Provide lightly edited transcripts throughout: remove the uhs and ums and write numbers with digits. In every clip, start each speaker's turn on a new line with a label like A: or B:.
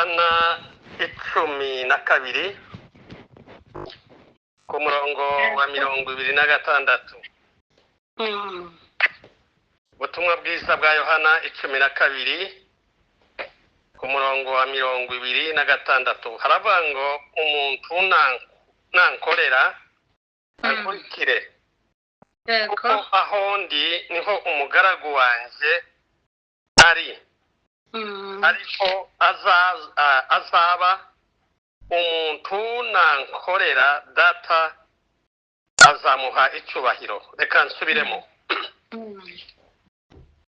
A: Yohana 12 ku murongo wa 26. Ubutumwa bwiza bwa Yohana 12 ku murongo wa 26 haravuga ngo umuntu nankorera ankurikire kuko aho ndi niho umugaragu wanje ari ariko azaba umuntu nankorera data azamuha icyubahiro. Reka nsubiremo.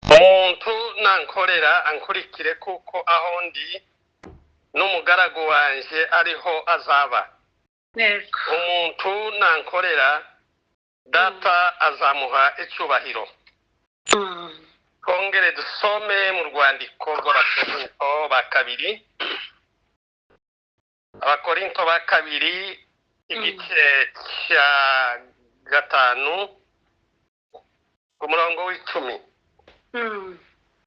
A: Umuntu nankorera ankurikire kuko aho ndi n'umugaragu wanje ariho azaba. Umuntu nankorera data azamuha icyubahiro. Kongere dusome mu rwandiko rw'Abakorinto ba kabiri. Abakorinto ba kabiri igice cya 5 ku murongo w'10.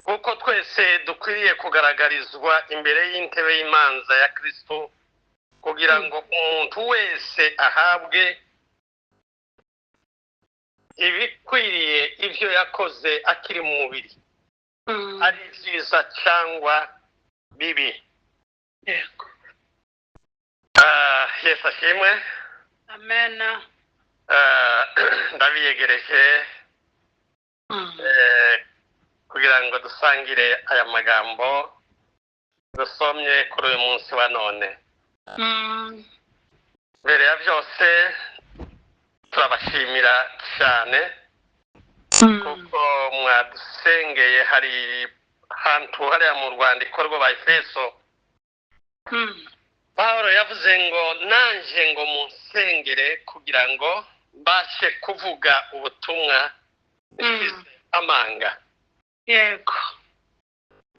A: Kuko twese dukwiriye kugaragarizwa imbere y'intebe y'imanza ya Kristo kugira ngo umuntu wese ahabwe ibikwiriye ibyo yakoze akiri mu mubiri, ari byiza cyangwa bibi. Yesu ashimwe.
B: Amen.
A: Ndabiyegereje kugira ngo dusangire aya magambo dusomye kuri uyu munsi wa none. Mbere ya byose turabashimira cyane kuko mwadusengeye. Hari hantu hariya mu rwandiko rw'Abaefeso Pawulo yavuze ngo nanje ngo munsengere kugira ngo mbashe kuvuga ubutumwa bufite amanga.
B: Yego.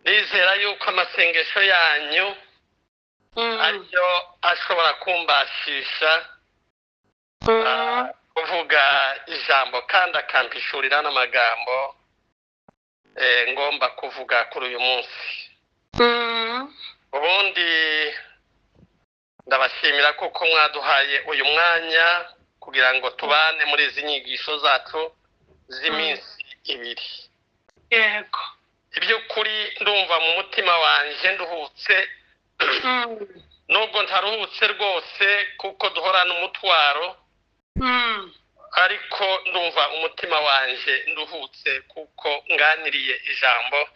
A: Nizera yuko amasengesho yanyu ariyo ashobora kumbashisha kuvuga ijambo kandi akampishurira n'amagambo ngomba kuvuga kuri uyu munsi. Ubundi ndabashimira kuko mwaduhaye uyu mwanya kugira ngo tubane muri izi nyigisho zacu z'iminsi 2.
B: Yego.
A: Iby'ukuri ndumva mu mutima wanje nduhutse, nubwo ntaruhutse rwose kuko duhorana umutwaro, ariko ndumva umutima wanje nduhutse kuko nganiriye ijambo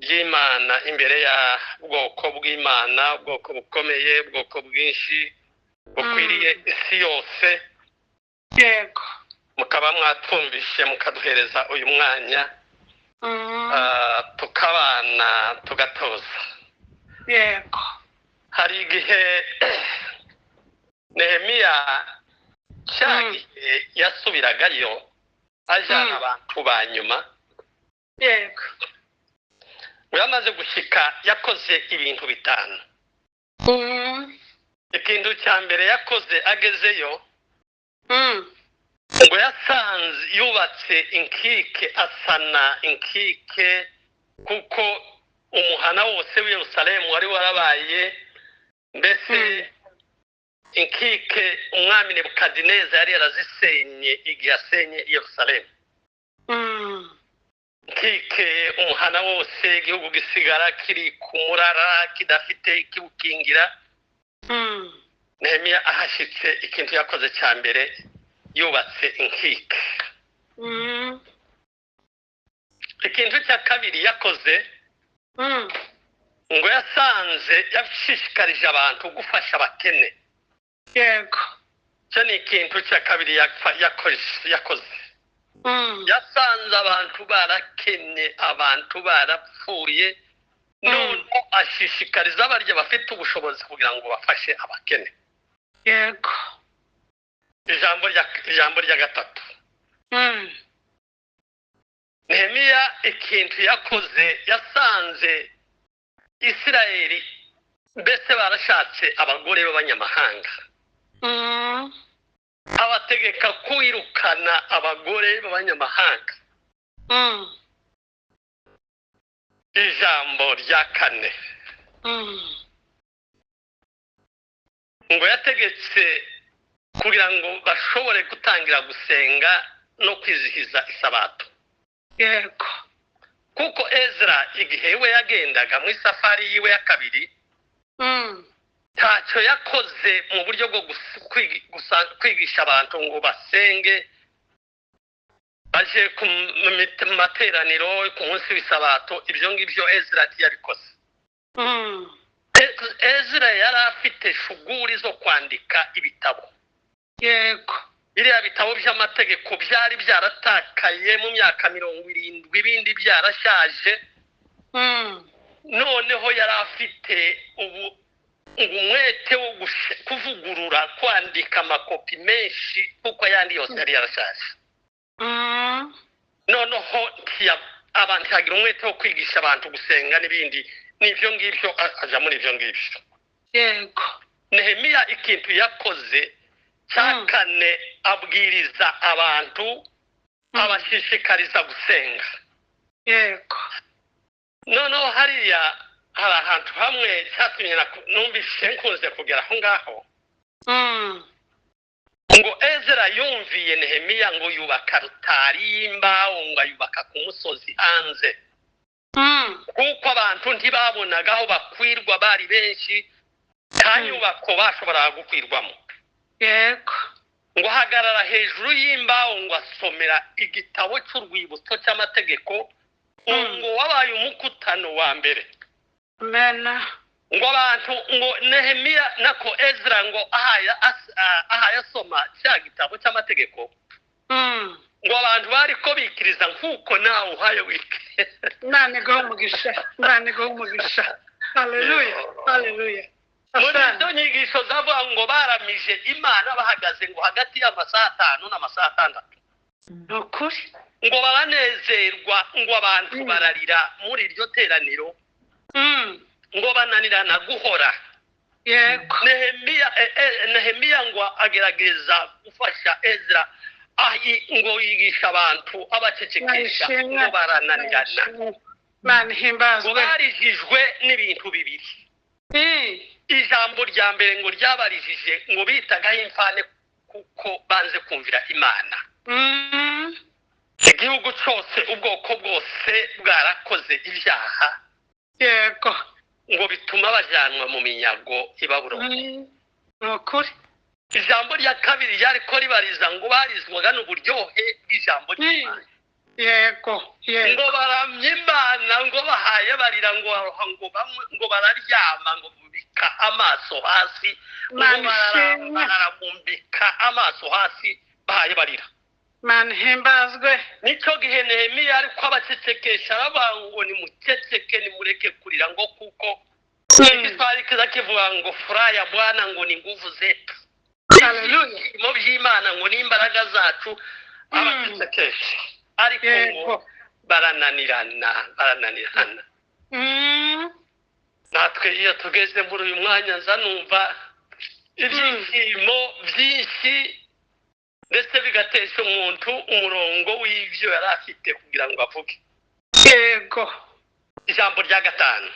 A: ry'Imana imbere ya bwoko bw'Imana, bwoko bukomeye, bwoko bwinshi bukwiriye isi yose.
B: Yego.
A: Mukaba mwatumvishe mukaduhereza uyu mwanya tukabana tugatoza.
B: Yego.
A: Hari igihe Nehemiya cyagihe yasubiragayo ajana abantu ba nyuma.
B: Yego.
A: Yamaze gushika yakoze ibintu 5. Ikintu cya mbere yakoze agezeyo ngo yasanze yubatse inkike, asana inkike kuko umuhana wose w'i Yerusalemu wari warabaye. Mbese inkike umwami Nebukadineza yari yarazisenye igihe yasenye i Yerusalemu. Inkike umuhana wose igihugu gisigara kiri ku murara kidafite ikibukingira. Nehemiya ahashitse ikintu yakoze cya mbere yubatse inkike. Ikintu cya kabiri yakoze ngo yasanze yashishikarije abantu gufasha abakene.
B: Yego.
A: Cyo ni ikintu cya kabiri yakoze. Yasanze abantu barakennye, abantu barapfuye, none ashishikariza abarya bafite ubushobozi kugira ngo bafashe abakene.
B: Yego.
A: Ijambo rya gatatu. Nehemiya ikintu yakoze yasanze Isirayeli mbese barashatse abagore b'abanyamahanga. Abategeka kwirukana abagore b'abanyamahanga. Ijambo rya 4. ngo yategetse kugira ngo bashobore gutangira gusenga no kwizihiza isabato.
B: yego
A: Kuko Ezra igihe we yagendaga mu isafari yiwe ya kabiri ntacyo yakoze mu buryo bwo kwigisha abantu ngo basenge baje ku materaniro ku munsi w'isabato. Ibyo ngibyo Ezra ntiyabikoze. Ezra yari afite shuguri zo kwandika ibitabo.
B: yego
A: biriya bitabo by'amategeko byari byaratakaye mu myaka 70, ibindi byarashaje. noneho yari afite umwete wo kuvugurura, kwandika amakopi menshi kuko ayandi yose yari yarashaje. noneho abantu ntiyagira umwete wo kwigisha abantu gusenga n'ibindi. n'ibyo ngibyo aja muri ibyo ngibyo.
B: yego
A: Nehemiya ikintu yakoze cya kane, abwiriza abantu, abashishikariza gusenga.
B: yego
A: noneho hariya hari ahantu hamwe cyatumye numvise nkunze kugera aho ngaho, ngo Ezra yumviye Nehemiya ngo yubaka rutari y'imbaho, ngo ayubaka ku musozi hanze, kuko abantu ntibabonaga aho bakwirwa, bari benshi, nta nyubako bashoboraga gukwirwamo.
B: yego
A: ngo ahagarara hejuru y'imbaho ngo asomera igitabo cy'urwibutso cy'amategeko, ngo wabaye umukutano wa mbere.
B: mena
A: ngo abantu, ngo Nehemiya nako Ezra ngo ahaya asoma cya gitabo cy'amategeko, ngo abantu bari ko bikiriza nk'uko nawe uhaye wikiriza.
B: Imana iguhe umugisha. Haleluya haleluya.
A: muri izo nyigisho zavuga ngo baramije Imana bahagaze ngo hagati y'amasaha 5 n'amasaha 6.
B: ni ukuri
A: ngo baranezerwa, ngo abantu bararira muri iryo teraniro, ngo bananirana guhora.
B: yego
A: Nehemiya ngo agerageza gufasha Ezra ngo yigisha abantu, abacecekesha, ngo barananirana.
B: Imana ihimbazwe.
A: ngo barijijwe n'ibintu bibiri. ijambo rya mbere ngo ryabarijije ngo bitagaho imfane kuko banze kumvira Imana. igihugu cyose, ubwoko bwose bwarakoze ibyaha,
B: yego
A: ngo bituma bajyanwa mu minyago i Babuloni.
B: ni ukuri
A: ijambo rya kabiri ryari ko ribariza ngo barizwaga n'uburyohe bw'ijambo ry'Imana.
B: yego
A: ngo baramya Imana, ngo bahaye barira, ngo bararyama, ngo bubika amaso hasi, ngo barabumbika amaso hasi bahaye barira.
B: Imana ihimbazwe.
A: nicyo gihe Nehemiya ariko abacecekesha aravuga ngo nimuceceke, nimureke kurira, ngo kuko igiswahili kiza kivuga ngo furaha ya Bwana ngo ni nguvu zetu.
B: Haleluya.
A: mu by'Imana ngo ni imbaraga zacu. abacecekesha ariko ngo barananirana. natwe iyo tugeze muri uyu mwanya nza numva ibyishimo byinshi, ndetse bigatesha umuntu umurongo w'ibyo yari afite kugira ngo avuge.
B: yego
A: ijambo rya 5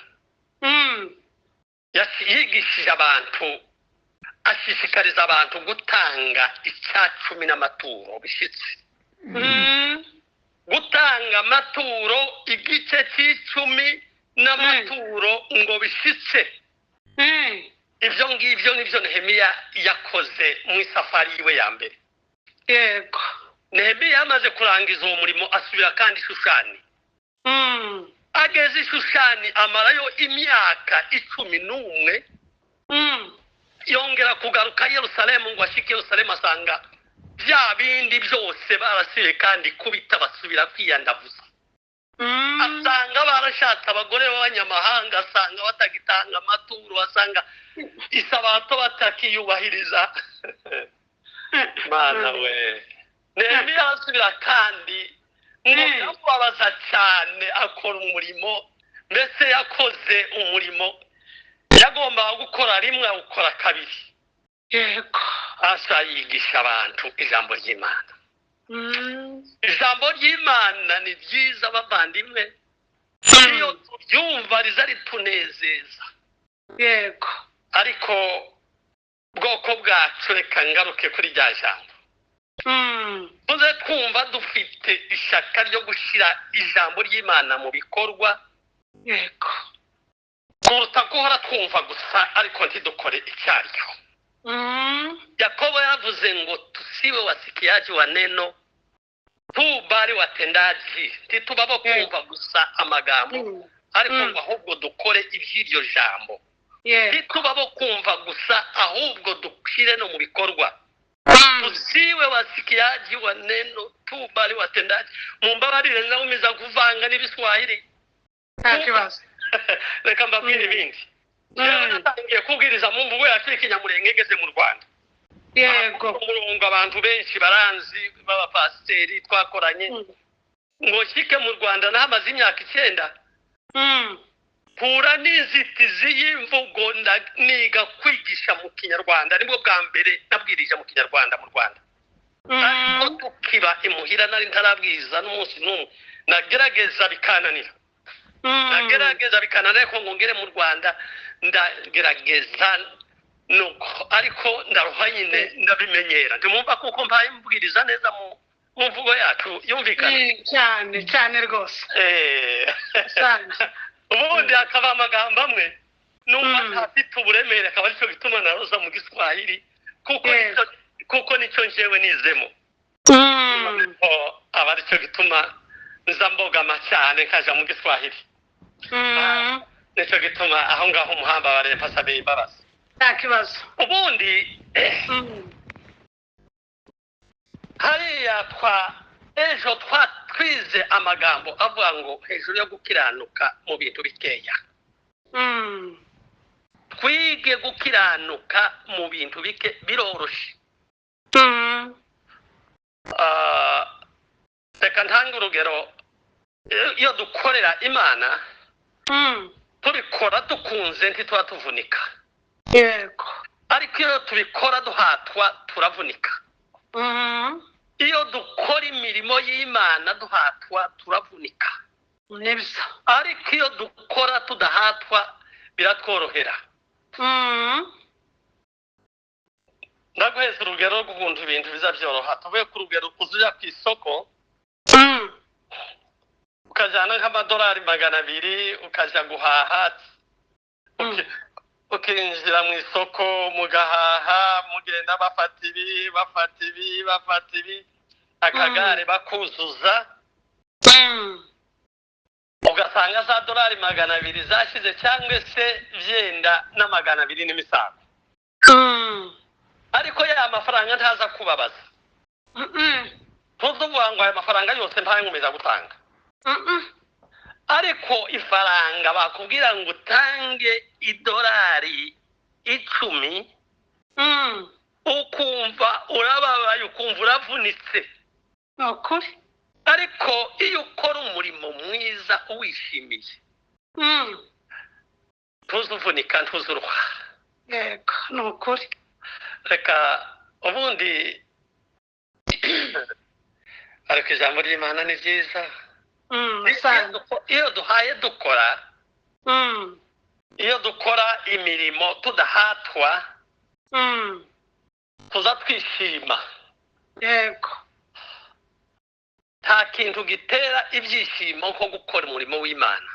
A: yigishije abantu, ashishikariza abantu gutanga icya-10 n'amaturo bishyitse. gutanga amaturo igice cy'icumi n'amaturo ngo bishyitse. ibyo ngibyo nibyo Nehemiya yakoze mu isafari yiwe ya mbere.
B: yego
A: Nehemiya yamaze kurangiza uwo murimo asubira kandi Shushani. ageze Shushani amarayo imyaka 11. yongera kugaruka Yerusalemu, ngo ashike Yerusalemu asanga bya bindi byose barasiye kandi kubita basubira kwiyandavuza. asanga barashatse abagore b'abanyamahanga, asanga batagitanga amaturo, asanga isabato batakiyubahiriza. Mana we, Nehemiya asubira kandi ngo yamubabaza cyane, akora umurimo, mbese yakoze umurimo yagombaga gukora rimwe, awukora kabiri.
B: yego
A: asa yigisha abantu ijambo ry'Imana. ijambo ry'Imana ni ryiza bavandimwe, iyo turyumva riza ritunezeza.
B: yego
A: ariko bwoko bwacu reka ngaruke kuri rya jambo tuze twumva dufite ishaka ryo gushyira ijambo ry'Imana mu bikorwa
B: yego
A: kuruta guhora twumva gusa ariko ntidukore icyaryo. Yakobo yavuze ngo tusiwe wasikiaji wa neno tu bali watendaji, ntitubabo kumva gusa amagambo ariko ngo ahubwo dukore iby'iryo jambo. Ntitubabo kumva gusa ahubwo dushyire no mu bikorwa. Tusiwe wasikiaji wa neno tu bali watendaji. Mumbabarire naumiza kuvanga n'ibiswahili.
B: ntakibazo
A: Reka mbabwire ibindi. Natangiye kubwiriza mu mvugo yacu ikinyamurenge ngeze mu Rwanda.
B: yego
A: Umurongo abantu benshi baranzi b'abapasiteri twakoranye ngo shike mu Rwanda nahamaze imyaka 9 pura n'inzitizi y'imvugo niga kwigisha mu Kinyarwanda nibwo bwa mbere nabwirije mu Kinyarwanda mu Rwanda. Ariko tukiba imuhira nari ntarabwiza n'umunsi n'umwe nagerageza bikananira. Nagerageza bikananira ko ngongere mu Rwanda ndagerageza nuko ariko ndaruha nyine ndabimenyera ndimumva kuko mbaye mbwiriza neza mu mvugo yacu yumvikana
B: cyane cyane rwose
A: ubundi akaba amagambo amwe numva afite uburemere akaba aricyo gituma naroza mu Giswahili kuko nicyo njyewe nizemo aba aricyo gituma nza mbogama cyane nkaja mu Giswahili nicyo gituma aho ngaho umuhamba barempa sabe imbabazi
B: ntakibazo
A: ubundi hariya ejo twize amagambo avuga ngo hejuru yo gukiranuka mu bintu bikeya. Twige gukiranuka mu bintu bike biroroshe. Reka ntange urugero iyo dukorera Imana tubikora dukunze ntituba tuvunika.
B: yego
A: Ariko iyo tubikora duhatwa turavunika. Iyo dukora imirimo y'Imana duhatwa turavunika.
B: nibyo
A: Ariko iyo dukora tudahatwa biratworohera. Ndaguheza urugero rw'ukuntu ibintu bizabyoroha. Tuvuye ku rugero kuzuya ku isoko ukajyana nk'amadolari 200 ukajya guhaha ukinjira mu isoko mugahaha mugenda bafata ibi akagare bakuzuza ugasanga za dolari 200 zashize cyangwa se byenda na 200 n'imisago. Ariko ya mafaranga ntaza kubabaza. Tuzuvuga ngo aya mafaranga yose ntankomeza gutanga. Ariko ifaranga bakubwira ngo utange idolari 10 ukumva urababaye ukumva uravunitse.
B: ukuri
A: Ariko iyo ukora umurimo mwiza uwishimiye tuzuvunika ntuzuruha.
B: yego ni ukuri
A: Reka ubundi ariko ijambo ry'Imana ni ryiza. Iyo duhaye dukora iyo dukora imirimo tudahatwa tuza twishima.
B: yego
A: Nta kintu gitera ibyishimo nko gukora umurimo w'Imana.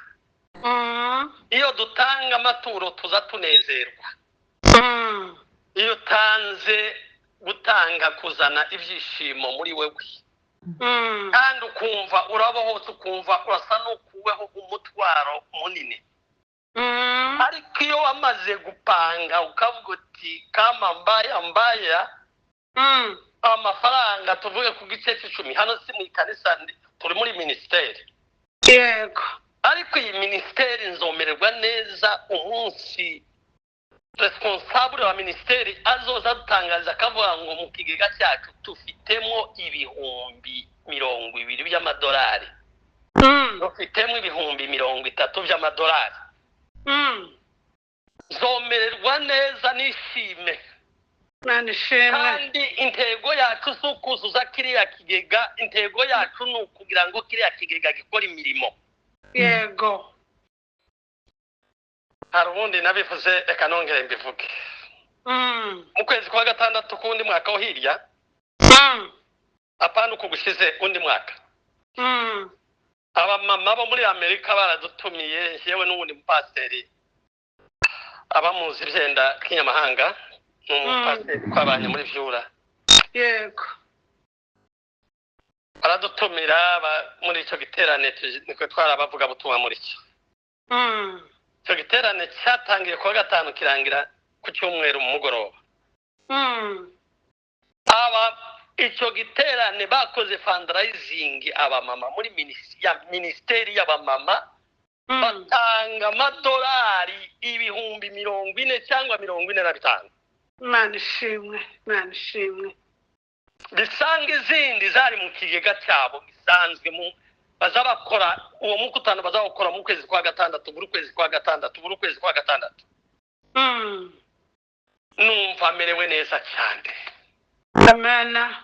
A: Iyo dutanga amaturo tuza tunezerwa. Iyo utanze gutanga kuzana ibyishimo muri wewe kandi ukumva urabohotse ukumva urasa n'ukuweho umutwaro munini. Ariko iyo wamaze gupanga ukavuga uti kama mbaya amafaranga tuvuge ku gice 10 hano si mu kanisa turi muri ministeri.
B: yego
A: Ariko iyi ministeri nzomererwa neza umunsi responsable wa ministeri azoza dutangaza akavuga ngo mu kigega cyacu tufitemo 20,000 by'amadolari. Dufitemo 30,000 by'amadolari. Zomererwa neza nishime. Kandi intego yacu si ukuzuza kiriya kigega, intego yacu ni ukugira ngo kiriya kigega gikora imirimo.
B: yego
A: Hari ubundi nabivuze reka nongere mbivuge. mu kwezi kwa gatandatu k'undi mwaka wo hirya apana uko gushize undi mwaka abamama bo muri Amerika baradutumiye yewe n'ubundi mupasiteri abamuzi ibyenda k'inyamahanga n'umupasiteri twabanye muri Vyura
B: yego
A: baradutumira muri icyo giterane niko twarabavuga butumwa muri cyo icyo giterane cyatangiye kuwa gatanu kirangira ku cyumweru mu mugoroba icyo giterane bakoze fundraising abamama muri minisiteri y'abamama batanga amadolari ibihumbi 40 cyangwa 45.
B: Imana ishimwe
A: bisanga izindi zari mu kigega cyabo gisanzwe bazabakora uwo mukutano bazawukora mu kwezi kwa gatandatu buri kwezi kwa gatandatu numva merewe neza cyane.
B: Amena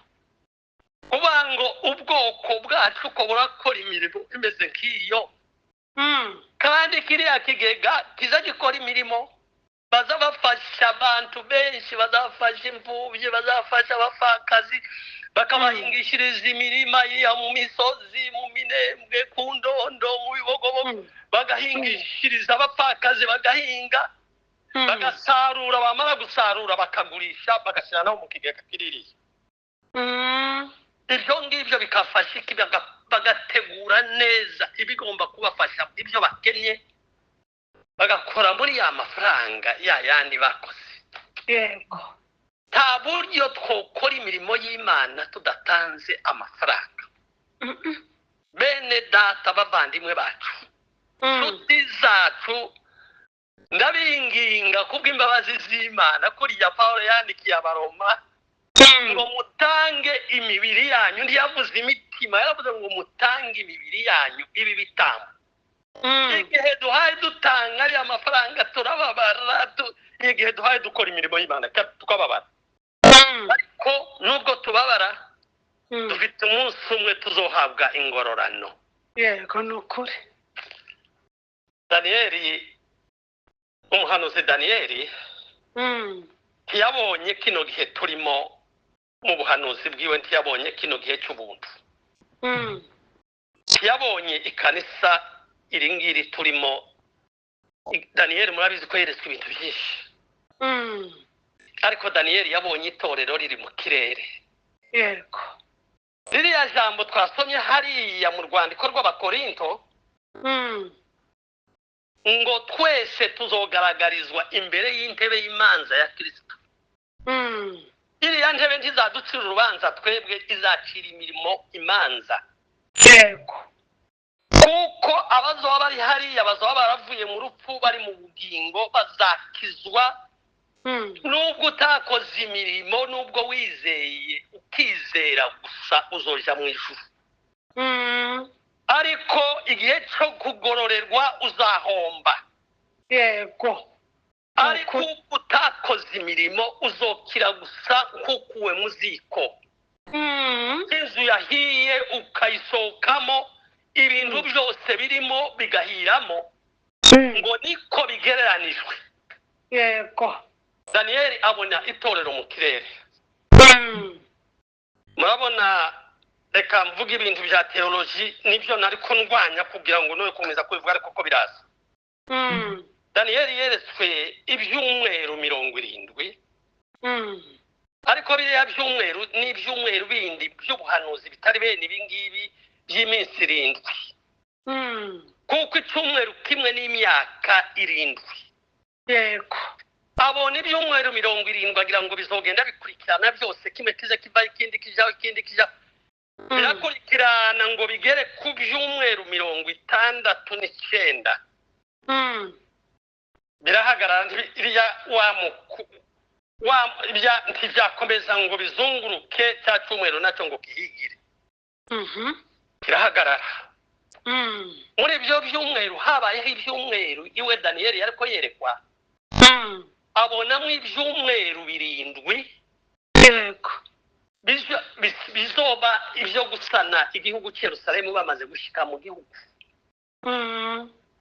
A: kuba ngo ubwoko bwacu ko burakora imirimo imeze nk'iyo kandi kiriya kigega kiza gikora imirimo bazabafasha abantu benshi bazafasha imfubyi bazafasha abapfakazi bakabahingishiriza imirima ya mu misozi mu minembwe ku ndondo mu bibogobo bagahingishiriza abapfakazi bagahinga bagasarura bamara gusarura bakagurisha bagashyira naho mu kigega kiririye ibyo ngibyo bikafasha bagategura neza ibigomba kubafasha ibyo bakennye bagakora muri ya mafaranga yandi bakoze.
B: Yego
A: nta buryo twokora imirimo y'Imana tudatanze amafaranga. Bene data bavandimwe bacu nshuti zacu ndabinginga kubw'imbabazi z'Imana kuriya Pawulo yandikiye Abaroma ngo mutange imibiri yanyu ntiyavuze imitima yaravuze ngo mutange imibiri yanyu ibi bitambo. Igihe duhaye dutanga ari amafaranga turababara igihe duhaye dukora imirimo y'Imana tukababara ariko nubwo tubabara dufite umunsi umwe tuzohabwa ingororano.
B: Yego nukuri
A: Daniyeli umuhanuzi Daniyeli ntiyabonye kino gihe turimo mu buhanuzi bwiwe ntiyabonye kino gihe cy'ubuntu ntiyabonye ikanisa iri ngiri turimo. Daniyeli murabizi ko yeretswe ibintu byinshi ariko Daniyeli yabonye itorero riri mu kirere.
B: Yego
A: ririya jambo twasomye hariya mu rwandiko rw'Abakorinto ngo twese tuzogaragarizwa imbere y'intebe y'imanza ya Kristo. iriya ntebe ntizaducira urubanza twebwe izacira imirimo imanza.
B: Yego
A: kuko abazoba bari hariya bazoba baravuye mu rupfu bari mu bugingo bazakizwa nubwo utakoze imirimo nubwo wizeye ukizera gusa uzoja mu ijuru. ariko igihe cyo kugororerwa uzahomba.
B: Yego
A: ariko utakoze imirimo uzokira gusa kukuwe mu ziko. inzu yahiye ukayisohokamo ibintu byose birimo bigahiramo ngo niko bigereranijwe.
B: Yego
A: Daniyeli abona itorero mu kirere. murabona reka mvuga ibintu bya teoloji nibyo nariko ndwanya kugira ngo noye komeza kubivuga ariko ko biraza. Daniyeli yeretswe ibyumweru 70 ariko biriya byumweru n'ibyumweru bindi by'ubuhanuzi bitari bene ibi ngibi by'iminsi 7 kuko icyumweru kimwe n'imyaka 7.
B: Yego
A: abona ibyumweru 70 agira ngo bizogenda bikurikirana byose kimwe kize kiva ikindi kija birakurikirana ngo bigere ku byumweru 69. birahagarara iriya ntibyakomeza ngo bizunguruke cya cyumweru nacyo ngo kihigire. kirahagarara. muri ibyo byumweru habayeho ibyumweru iwe Daniyeli yariko yerekwa abonamo ibyumweru 7.
B: Yego
A: bizoba ibyo gusana igihugu cy'Yerusalemu bamaze gushika mu gihugu.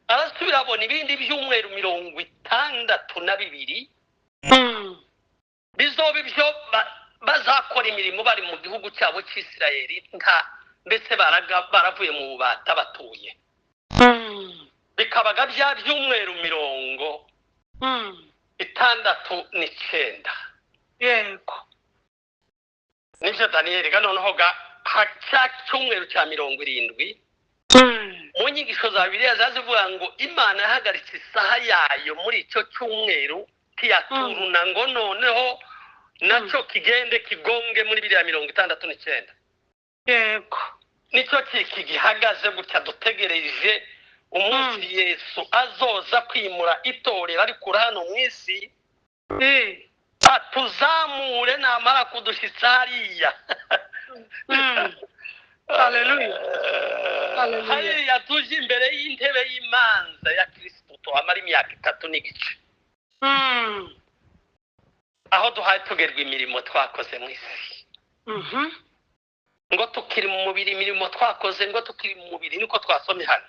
A: arasubira abona ibindi byumweru 62 bizoba ibyo bazakora imirimo bari mu gihugu cyabo cy'Isirayeli mbese baravuye mu bubata batuye. Bikabaga bya byumweru 69.
B: Yego.
A: Nibyo Daniyeli noneho cya cyumweru cya 70. Mu nyigisho za Bibiliya zazivuga ngo Imana yahagaritse isaha yayo muri icyo cyumweru tiyaturuna ngo noneho nacyo kigende kigonge muri Bibiliya 69.
B: Yego.
A: Nicyo kigihagaze gutya dutegereje umunsi Yesu azoza kwimura itorero ari kuri hano mu isi. Atuzamure namara kudushitsa hariya.
B: Haleluya.
A: Hariya tuje imbere y'intebe y'imanza ya Kristo tuhamara imyaka 3 n'igice. Aho duhaye tugerwa imirimo twakoze mu isi. Ngo tukiri mu mubiri imirimo twakoze, ngo tukiri mu mubiri niko twasomye hano.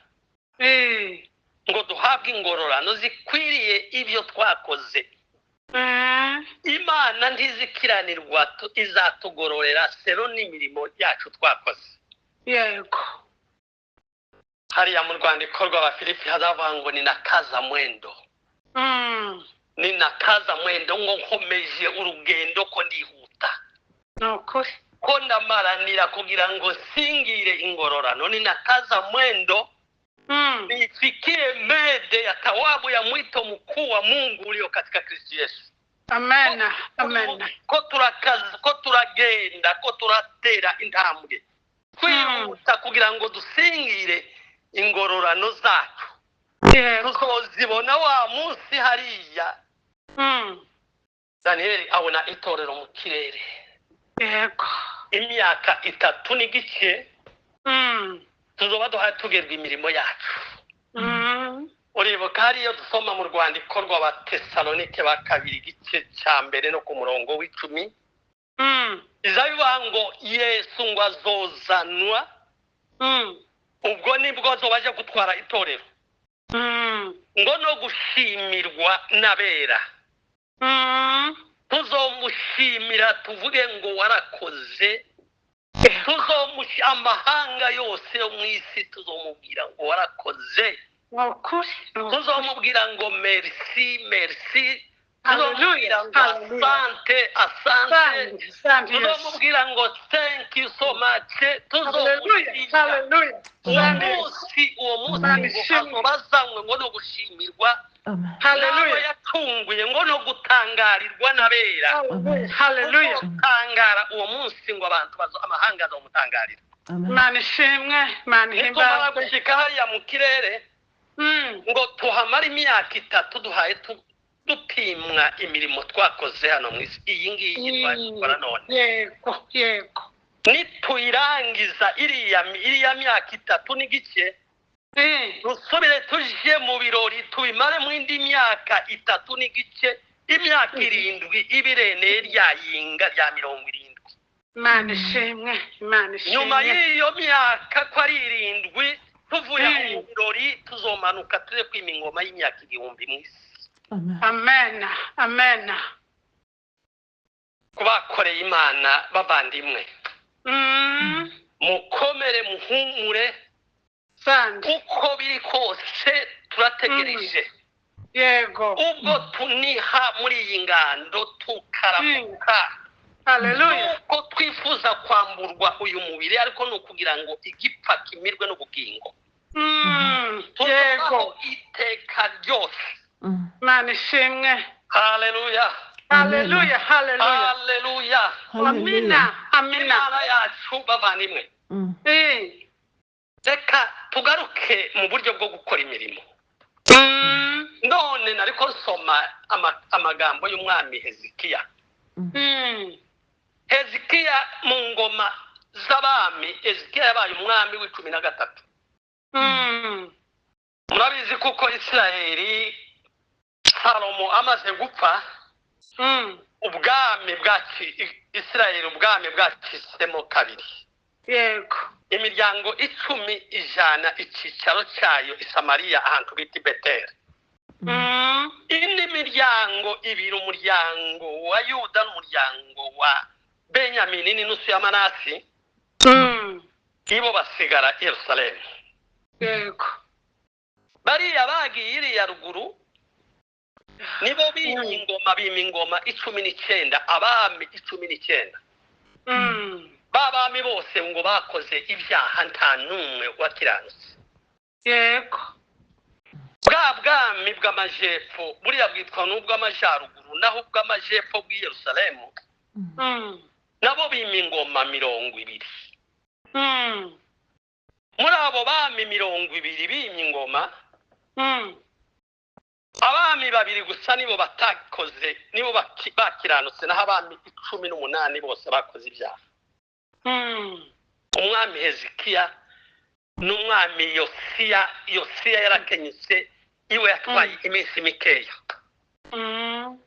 A: Ngo duhabwe ingororano zikwiriye ibyo twakoze. Imana ntizikiranirwa izatugororera sero n'imirimo yacu twakoze.
B: Yego.
A: Hariya mu rwandiko rw'Abafilipi hazavuga ngo ni nakaza mwendo. Ni nakaza mwendo ngo nkomeje urugendo ko ndihuta.
B: Nokuri.
A: Ko ndamaranira kugira ngo singire ingororano. Ni nakaza mwendo. Nifikie mede ya thawabu ya mwito mkuu wa Mungu ulio katika Kristo Yesu.
B: Amena. Amena.
A: Ko turakaza, ko turagenda, ko turatera intambwe. Kwihuta kugira ngo dusingire ingororano zacu. Tuzozibona wa munsi hariya. Daniyeli abona itorero mu kirere.
B: Yego.
A: Imyaka 3 n'igice. Tuzoba duhaye tugerwa imirimo yacu. Uribuka hariyo dusoma mu rwandiko rw'Abatesalonike ba 2 igice cya mbere no ku murongo w'10. Izabivuga ngo Yesu ngo azozanwa. Ubwo nibwo azobaje gutwara itorero. Ngo no gushimirwa n'abera. Tuzomushimira tuvuge ngo warakoze. Amahanga yose yo mu isi tuzomubwira ngo warakoze. Tuzomubwira ngo merci merci. Tuzomubwira ngo asante. Tuzomubwira ngo thank you so much. Tuzomubwira uwo munsi azobazanywe ngo no gushimirwa. Haleluya. Yatunguye ngo no gutangarirwa n'abera. Haleluya. Tangara uwo munsi ngo abantu amahanga azomutangarira.
B: Imana ishimwe, Imana
A: himbaza. Gushika hariya mu kirere ngo tuhamara imyaka 3 duhaye dupimwa imirimo twakoze hano mu isi. Iyi ngiyi twakora none.
B: Yego, yego.
A: Nituyirangiza iriya myaka 3 n'igice. Dusubire tuje mu birori tubimare mu indi myaka 3 n'igice. Imyaka 7 ibirene ryayinga rya 70.
B: Imana ishimwe, Imana ishimwe.
A: Nyuma y'iyo myaka ko ari 7 tuvuye mu birori tuzomanuka tuje kwima ingoma y'imyaka 1000 mu isi.
B: Amena, amena.
A: Kubakoreye Imana babandimwe. Mukomere muhumure. Uko biri kose turategereje.
B: Yego.
A: Ubwo tuniha muri iyi ngando tukaramuka.
B: Haleluya.
A: Uko twifuza kwamburwa uyu mubiri ariko no kugira ngo igipfa kimirwe n'ubugingo.
B: Yego.
A: Iteka ryose.
B: Imana ishimwe.
A: Haleluya.
B: Haleluya, haleluya.
A: Haleluya.
B: Amina, amina.
A: Imana yacu bavandimwe. Reka tugaruke mu buryo bwo gukora imirimo. None nariko nsoma amagambo y'umwami Hezekiya. Hezekiya mu ngoma z'abami, Hezekiya yabaye umwami w'13. Murabizi kuko Isirayeli Salomo amaze gupfa, ubwami Isirayeli ubwami bwacisemo kabiri.
B: Yego.
A: Imiryango 10 ijana icicaro cyayo i Samariya ahantu bita Beteli. indi miryango ibiri, umuryango wa Yuda n'umuryango wa Benyamini n'inusu ya Manasi, ibo basigara i Yerusalemu.
B: yego
A: bariya bagiye iriya ruguru nibo bima ingoma 19, abami 19. babami bose ngo bakoze ibyaha nta numwe wakiranutse.
B: yego
A: bwa bwami bw'amajepfo buriya bwitwa n'ubw'amajyaruguru, naho ubw'amajepfo bw'i Yerusalemu nabo bima ingoma 20. muri abo bami 20 bima ingoma, abami 2 gusa nibo batakoze, nibo bakiranutse, naho abami 18 bose bakoze ibyaha. umwami Hezekiya n'umwami Yosiya yarakenyutse, iwe yatwaye iminsi mikeya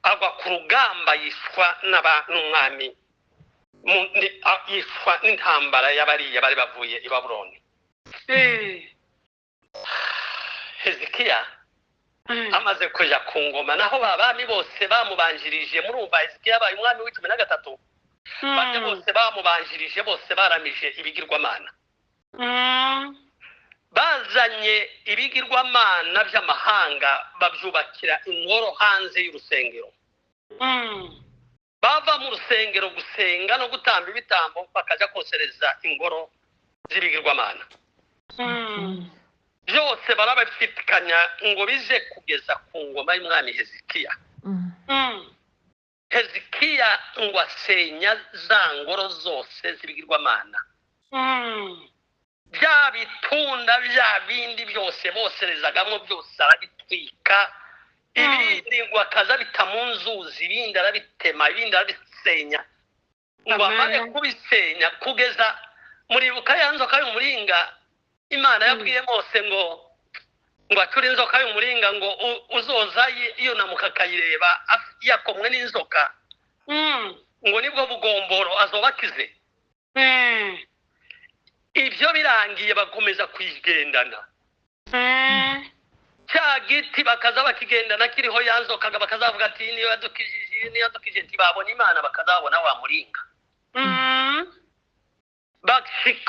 A: agwa ku rugamba, yishwa n'umwami, yishwa n'intambara y'abariya bari bavuye i Babuloni. Hezekiya amaze kuja ku ngoma, naho babami bose bamubanjirije, murumva Hezekiya yabaye umwami w'13. bajya bose bamubanjirije bose baramije ibigirwamana, bazanye ibigirwamana by'amahanga babyubakira ingoro hanze y'urusengero. bava mu rusengero gusenga no gutamba ibitambo, bakaja kosereza ingoro z'ibigirwamana. byose barabafitikanya ngo bize kugeza ku ngoma y'umwami Hezekiya. Hezekiya ngo asenya za ngoro zose z'ibigirwamana, bya bitunda bya bindi byose boserezagamo byose arabitwika, ibindi ngo akaza bita mu nzuzi, ibindi arabitema, ibindi arabisenya. ngo amare kubisenya kugeza muribuka ya nzoka y'umuringa Imana yabwiye Mose ngo acure inzoka y'umuringa, ngo uzoza yunamuka akayireba yakomwe n'inzoka, ngo nibwo bugomboro azobakize. ibyo birangiye bakomeza kwigendana, cya giti bakaza bakigendana kiriho ya nzoka, bakazavuga ati niyo yadukije ntibabona Imana, bakazabona wa muringa.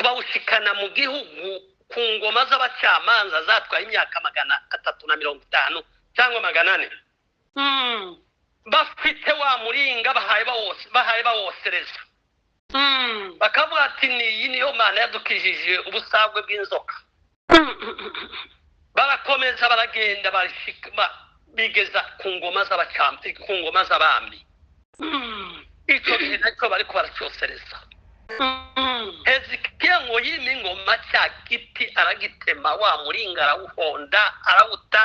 A: bawushikana mu gihugu ku ngoma z'abacamanza zatwaye imyaka 350 cyangwa 400. bafite wa muringa bahaye bawosereza, bakavuga ati iyi niyo Mana yadukijije ubusabwe bw'inzoka. barakomeza baragenda bigeza ku ngoma z'abacampi, ku ngoma z'abami. icyo gihe nacyo bariko baracyosereza. Hezekiya ngo yima ingoma, cya giti aragitema, wa muringa arawuhonda, arawuta.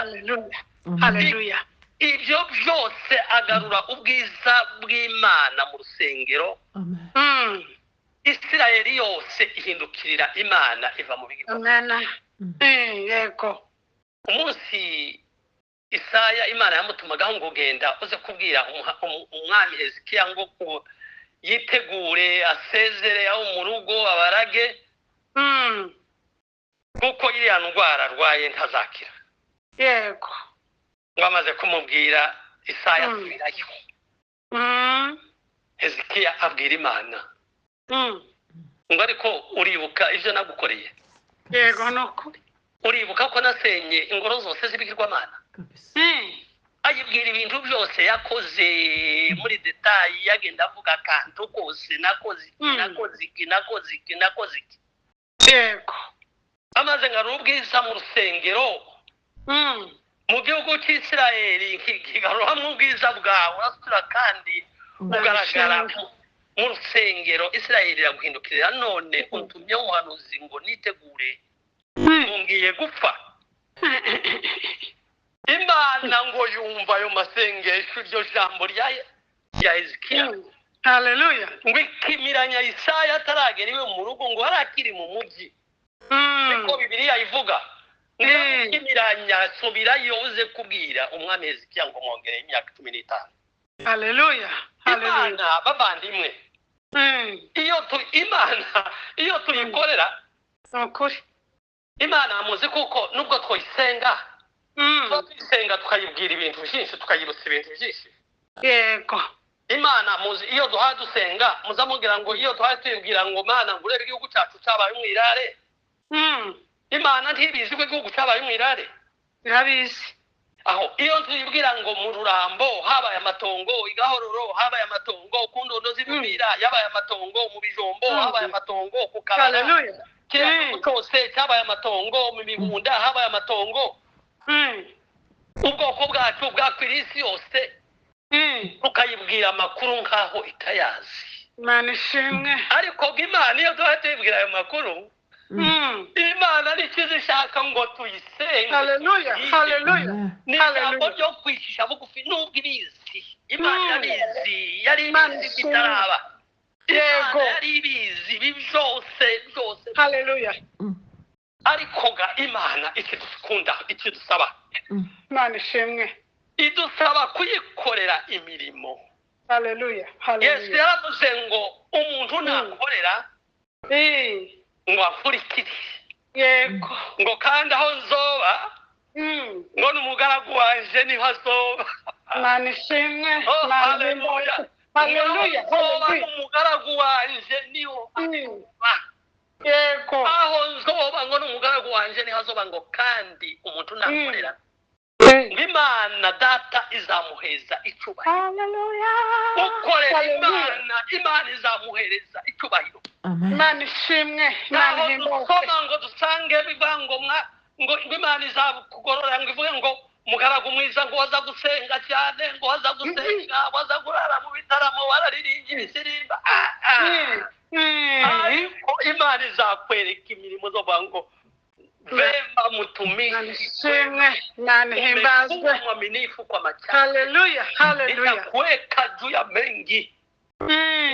B: Haleluya.
A: ibyo byose agarura ubwiza bw'Imana mu rusengero. Isirayeli yose ihindukirira Imana, iva mu bigirwamana.
B: yego
A: umunsi Isaya Imana yamutumagaho ngo genda uze kubwira umwami Hezekiya ngo yitegure asezere aho mu rugo abarage, kuko iriya ndwara arwaye ntazakira.
B: yego
A: ngo amaze kumubwira Isaya asubirayo. Hezekiya abwira Imana ngo ariko uribuka ibyo nagukoreye?
B: yego nukuri.
A: uribuka ko nasenye ingoro zose z'ibigirwamana? ayibwira ibintu byose yakoze muri detayi, yagenda avuga akantu kose, nakoze iki.
B: yego
A: amaze ngarura ubwiza mu rusengero, mu gihugu cy'Isirayeli kigaruhamwe ubwiza bwawe, urasura kandi ugaragara mu rusengero. Isirayeli iraguhindukirira, none utumye umuhanuzi ngo nitegure, ngiye gupfa. Imana ngo yumva ayo masengesho, iryo jambo rya Hezekiya.
B: Haleluya.
A: ngo ikimiranya Isaya ataragera iwe mu rugo, ngo harakiri mu mujyi. niko Bibiliya ivuga. ikimiranya subirayo uze kubwira umwami Hezekiya ngo mwongere imyaka 15.
B: Haleluya.
A: Imana bavandimwe, iyo tuyikorera
B: nukuri.
A: Imana muzi kuko nubwo twayisenga tuba tuyisenga tukayibwira ibintu byinshi tukayibutsa ibintu byinshi.
B: yego
A: Imana muzi iyo duhaye dusenga muzamubwira ngo iyo duhaye tuyibwira ngo Mana ngo urebe igihugu cyacu cyabaye umwirare. Imana ntibizi ko igihugu cyabaye umwirare.
B: irabizi.
A: Aho iyo tuyibwira ngo mu Rurambo habaye amatongo, Igahororo habaye amatongo, ku Ndondo z'Ibumira yabaye amatongo, mu Bijombo habaye amatongo, ku Kabara
B: haleluya
A: kiriya cyose cyabaye amatongo, mu Mibunda habaye amatongo. Ubwoko bwacu bwakwiriye isi yose tukayibwira amakuru nk'aho itayazi.
B: Imana ishimwe.
A: Ariko Imana iyo duhaye tuyibwira ayo makuru Imana nicyo ishaka ngo tuyisenge.
B: haleluya haleluya
A: Ni ijambo ryo kwishisha bugufi nubwo ibizi. Imana irabizi, yari ibizi bitaraba. Imana yari ibizi ibi byose.
B: haleluya.
A: Ariko ga Imana ikidukunda ikidusaba.
B: Imana ishimwe.
A: Idusaba kuyikorera imirimo.
B: haleluya
A: Yesu
B: haleluya.
A: yaravuze ngo umuntu nakorera ngo akurikire.
B: yego
A: Ngo kandi aho nzoba ngo n'umugaragu wanje niho azoba.
B: Imana ishimwe.
A: Haleluya.
B: haleluya
A: Nzoba n'umugaragu wanje niho azoba.
B: yego
A: Aho nzoba ngo n'umugaragu wanje niho azoba ngo kandi umuntu nakorera Imana data izamuheza icyubahiro.
B: haleluya.
A: Ukorera Imana izamuhereza icyubahiro.
B: Imana ishimwe.
A: Naho dusoma ngo dusange biva ngo Imana izakugorora ngo ivuge ngo umugaragu mwiza ngo waza gusenga cyane ngo waza gusenga waza kurara mu bitaramo warariringa ibisirimba. Ariko Imana izakwereka imirimo zo kuvuga ngo vema mtumishi
B: Imana himbazwe.
A: mwaminifu kwa machache.
B: haleluya haleluya.
A: Itakuweka juu ya mengi.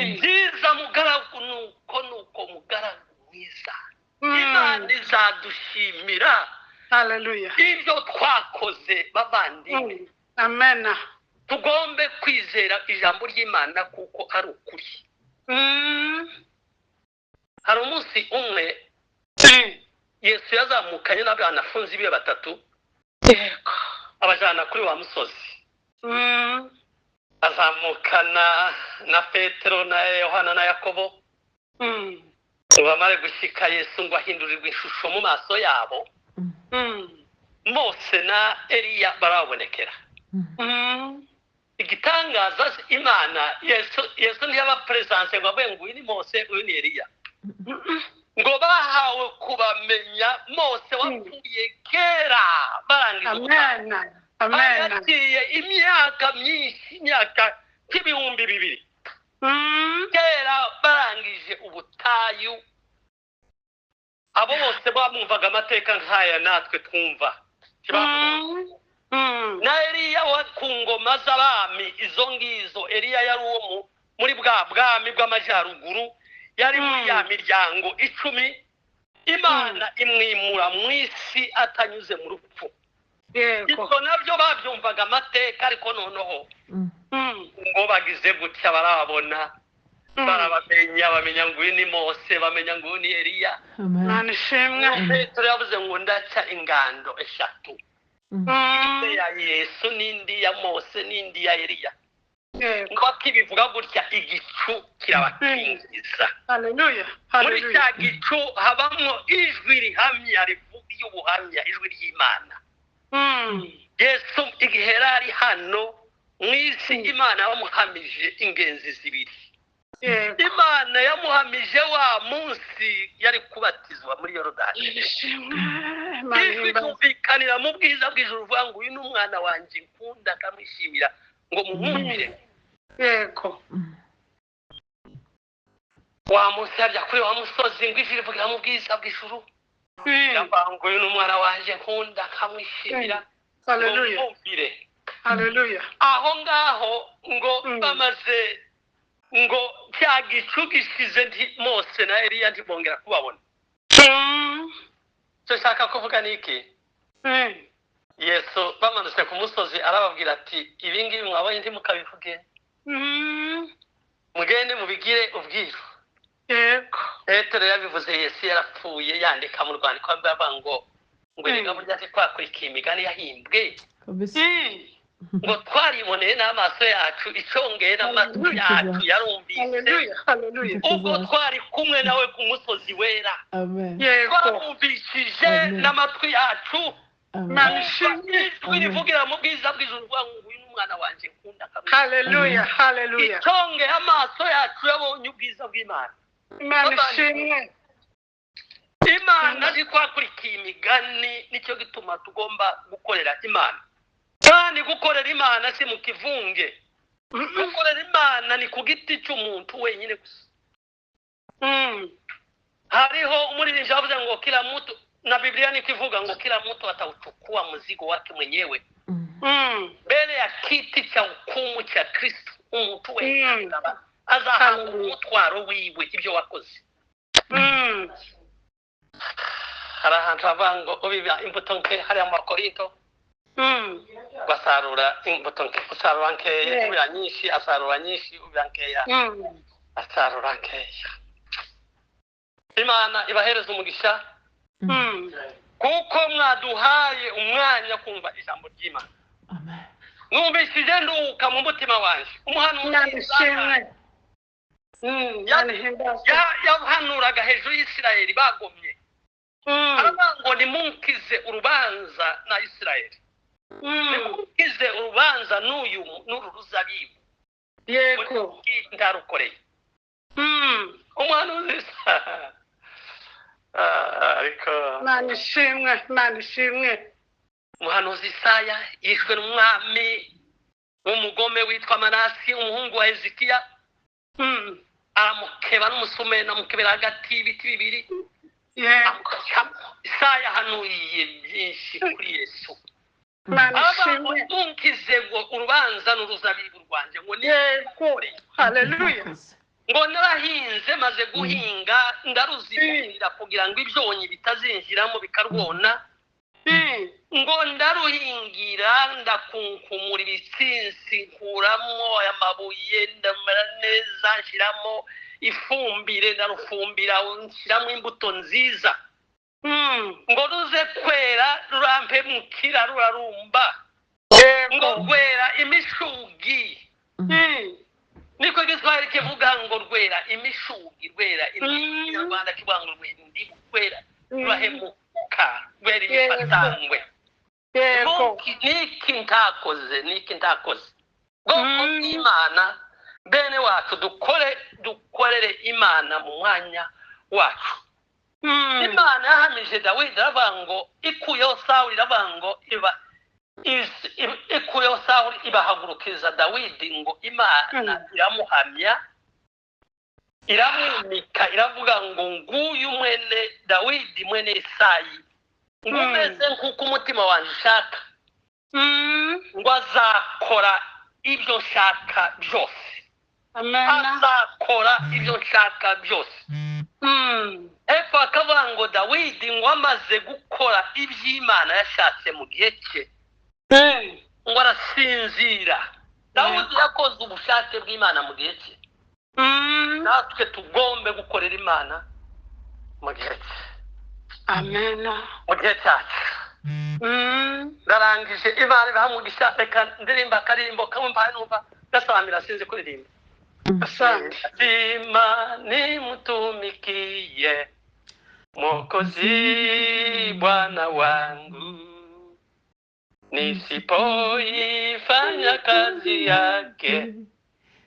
A: Nziza mugaragu nuko mugaragu mwiza. Imana izadushimira
B: haleluya
A: ibyo twakoze bavandimwe.
B: amena.
A: Tugombe kwizera ijambo ry'Imana kuko ari ukuri. Hari umunsi umwe Yesu yazamukanye n'abanafunzi be batatu abajana kuri wa musozi. Azamukana na Petero na Yohana na Yakobo. Bamare gushika Yesu ngo ahindurirwe ishusho mu maso yabo. Mose na Eliya barabonekera. Igitangaza Imana Yesu ntiyaba presence ngo abe ngo ni Mose uyu ni Eliya. Ngo bahawe kubamenya Mose wapfuye kera barangije.
B: amena.
A: Yagiye imyaka myinshi, imyaka nk'ibihumbi 2. Kera barangije ubutayu. Abo bose bamumvaga amateka nk'aya natwe twumva. Na Eliya wa ku ngoma z'abami izo ngizo. Eliya yari uwo muri bwa bwami bw'amajyaruguru. Yari muri ya miryango 10. Imana imwimura mu isi atanyuze mu rupfu. Ibyo nabyo babyumvaga amateka ariko noneho ngo bagize gutya barabona barabamenya bamenya ngo uyu ni Mose bamenya ngo uyu ni Eliya.
B: Imana ishimwe.
A: Petero yavuze ngo ndaca ingando 3. Ya Yesu n'indi ya Mose n'indi ya Eliya. Ngo akibivuga gutya igicu kirabakingiza.
B: haleluya
A: Muri cya gicu habamwo ijwi rihamya rivuga y'ubuhamya ijwi ry'Imana. Yesu igihe ari hano mu isi Imana yamuhamije ingenzi 2. Imana yamuhamije wa munsi yari kubatizwa muri Yorodani. Ijwi ryumvikanira mu bwiza bw'ijuru uvuga ngo uyu ni umwana wanjye nkunda kamwishimira ngo mumwumvire.
B: yego
A: Wa munsi yarya kuri wa musozi ngo ijwi rivugira mu bwiza bw'ijuru. Yavuga ngo uyu ni umwana wanjye nkunda kamwishimira.
B: haleluya haleluya.
A: Aho ngaho ngo bamaze ngo cya gicu gishize Mose na Eliya ntibongera kubabona. Cyo shaka kuvuga niki? Yesu bamanutse ku musozi arababwira ati ibi ngibi mwabonye ntimukabivuge. Mugende mubigire ubwiru.
B: yego
A: Petero yabivuze Yesu yarapfuye yandika mu rwandiko avuga ngo ngo rega burya se twakurikiye imigani yahimbwe
C: kabisa.
A: ngo twariboneye n'amaso yacu icongeye n'amatwi yacu yarumvise
B: Hallelujah. Hallelujah.
A: ubwo twari kumwe nawe ku musozi wera
C: Amen.
B: Yego.
A: twarumvishije n'amatwi yacu
C: Amen.
A: ijwi rivugira mu bwiza bw'ijuru ngo uyu ni umwana wanjye nkunda kabisa
B: Hallelujah. Hallelujah.
A: icongeye amaso yacu yabonye ubwiza bw'Imana
B: Imana ishimwe.
A: Imana ntitwakurikiye imigani nicyo gituma tugomba gukorera Imana kandi gukorera Imana si mu kivunge gukorera Imana ni ku giti cy'umuntu wenyine gusa hariho umuririmbyi wavuze ngo kila mtu na Biblia nikivuga ngo kila mtu atauchukua mzigo wake mwenyewe mbele ya kiti cha hukumu cha Kristo umuntu wenyine azahabwa umutwaro wiwe ibyo wakoze hari ahantu havuga ngo ubiba imbuto nke hariya mu Bakorinto basarura imbuto nke usarura nkeya ubira nyinshi asarura nyinshi ubira nkeya asarura nkeya Imana ibahereza umugisha kuko mwaduhaye umwanya kumva ijambo ry'Imana
C: Amen.
A: numvishije nduka mu mutima wanje umuhanuzi yahanuraga hejuru y'Isirayeli bagomye aravuga ngo nimunkize urubanza na Isirayeli nimunkize urubanza n'uru ruzabibu
B: Yego.
A: ndarukoreye umuhanuzi ariko
B: Imana ishimwe. Imana ishimwe.
A: umuhanuzi Isaya yishwe n'umwami w'umugome witwa Manasi umuhungu wa Hezekiya aramukeba n'umusumeno amukebera hagati y'ibiti bibiri Isaya hanuye byinshi kuri Yesu
B: Imana ishimwe.
A: ntunkize ngo urubanza n'uruzabibu rwanjye ngo
B: Yego. Hallelujah.
A: ngo narahinze maze guhinga ndaruzibirira kugira ngo ibyonyi bitazinjiramo bikarwona ngo ndaruhingira ndakunkumura ibitsinsi nkuramo aya mabuye ndamara neza nshyiramo ifumbire ndarufumbira nshyiramo imbuto nziza ngo ruze kwera rurampemukira rurarumba ngo rwera imishugi niko Igiswahili kivuga ngo rwera imishugi rwera Ikinyarwanda kivuga ngo rwera rurahemuka rwera imifatangwe niki ntakoze bwoko bw'Imana bene wacu dukorere Imana mu mwanya wacu Imana yahamije Dawidi aravuga ngo ikuyeho Sawuli iravuga ngo ikuyeho Sawuli ibahagurukiriza Dawidi ngo Imana iramuhamya iramwimika iravuga ngo nguyu mwene Dawidi mwene Isayi ngo umeze nk'uko umutima wanjye ushaka ngo azakora ibyo nshaka byose azakora ibyo nshaka byose hepfo akavuga ngo Dawidi ngo amaze gukora iby'Imana yashatse mu gihe cye ngo arasinzira Dawidi yakoze ubushake bw'Imana mu gihe cye natwe tugombe gukorera Imana mu gihe cye
B: Amen.
A: mu gihe cyacu ndarangije Imana ibahamugisha reka ndirimba akarimbo kamwe mpaye numva gasamira sinzi kuririmba Lazima nimtumikie Mwokozi Bwana wangu nisipoifanya kazi yake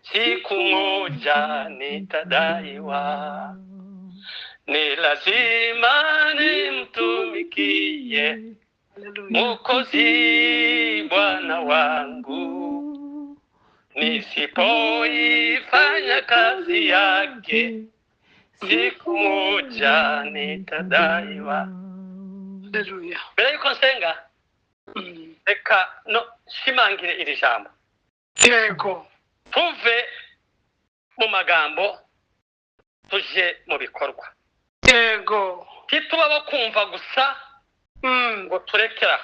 A: siku moja nitadaiwa ni lazima nimtumikie Mwokozi Bwana wangu nisipoifanya kazi yake siku moja nitadaiwa.
B: Hallelujah.
A: Mbere yuko nsenga reka no shimangire iri jambo
B: Yego.
A: tuve mu magambo tuje mu bikorwa
B: Yego.
A: ntituba bo kumva gusa ngo turekera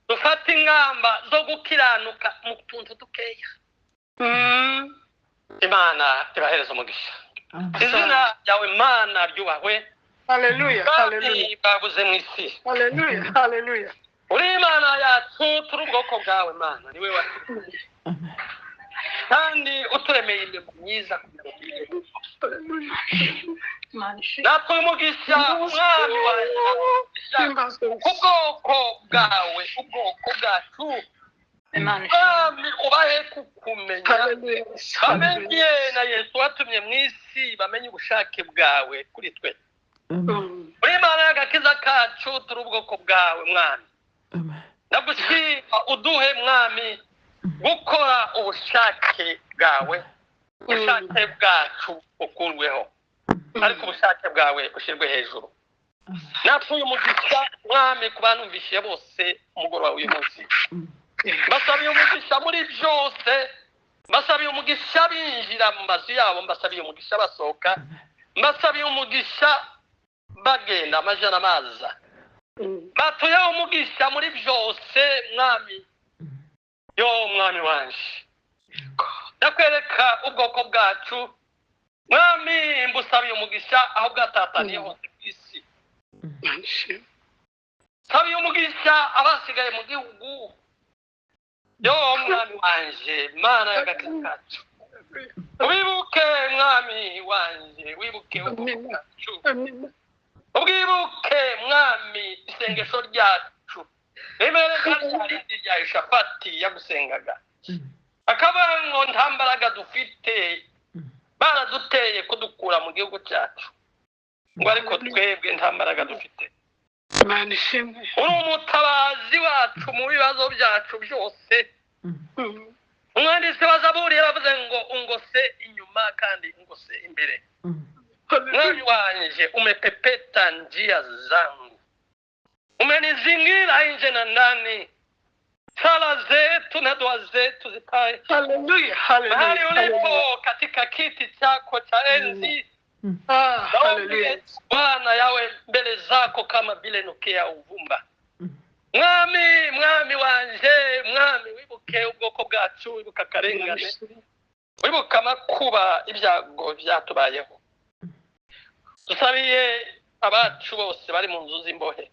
A: dufate ingamba zo gukiranuka mu tuntu dukeya Imana ibahereza umugisha izina ryawe Mana ryubahwe
B: Hallelujah. Hallelujah.
A: bwabuze mu isi
B: Hallelujah. Hallelujah.
A: uri imana yacu turi ubwoko bwawe mana niwe watuye kandi uturemeye imirimo myiza kugira ngo tugire
B: Hallelujah.
A: natwe umugisha umwami wacu ubwoko bwawe ubwoko bwacu mwami ubahe kukumenya bamenye na Yesu watumye mu isi bamenye ubushake bwawe kuri twe uri imana y'agakiza kacu turi ubwoko bwawe mwami ndagushima uduhe mwami gukora ubushake bwawe ubushake bwacu bukurweho ariko ubushake bwawe bushyirwe hejuru natwe uyu mugisha mwami ku banumvise bose umugoroba w'uyu munsi mbasabiye umugisha muri byose mbasabiye umugisha binjira mu mazu yabo mbasabiye umugisha basohoka mbasabiye umugisha bagenda amajana amaza batuyeho umugisha muri byose mwami yo mwami wanje ndakwereka ubwoko bwacu mwami mbusabiye umugisha aho bwatataniye hose ku isi sabiye umugisha abasigaye mu gihugu yo mwami wanje mana y'agakiza kacu wibuke mwami wanje wibuke ubwoko bwacu ubwibuke mwami isengesho ryacu imereka ryarindi rya Yoshafati yagusengaga akabango nta mbaraga dufite baraduteye kudukura mu gihugu cyacu ngo ariko twebwe nta mbaraga dufite
B: Imana ishimwe
A: uri umutabazi wacu mu bibazo byacu byose umwanditsi wa Zaburi yaravuze ngo ungose inyuma kandi ungose imbere mwami wanje umepepeta njia zangu umenizingira nje na ndani sala zetu na dua zetu zikae
B: Hallelujah.
A: mahali
B: Hallelujah.
A: ulipo katika kiti chako cha enzi
B: Hallelujah.
A: Bwana yawe mbele zako kama vile nukia uvumba mwami wanje mwami wibuke ubwoko bwacu wibuka akarengane wibuka amakuba ibyago byatubayeho dusabiye abacu bose bari mu nzu z'imbohe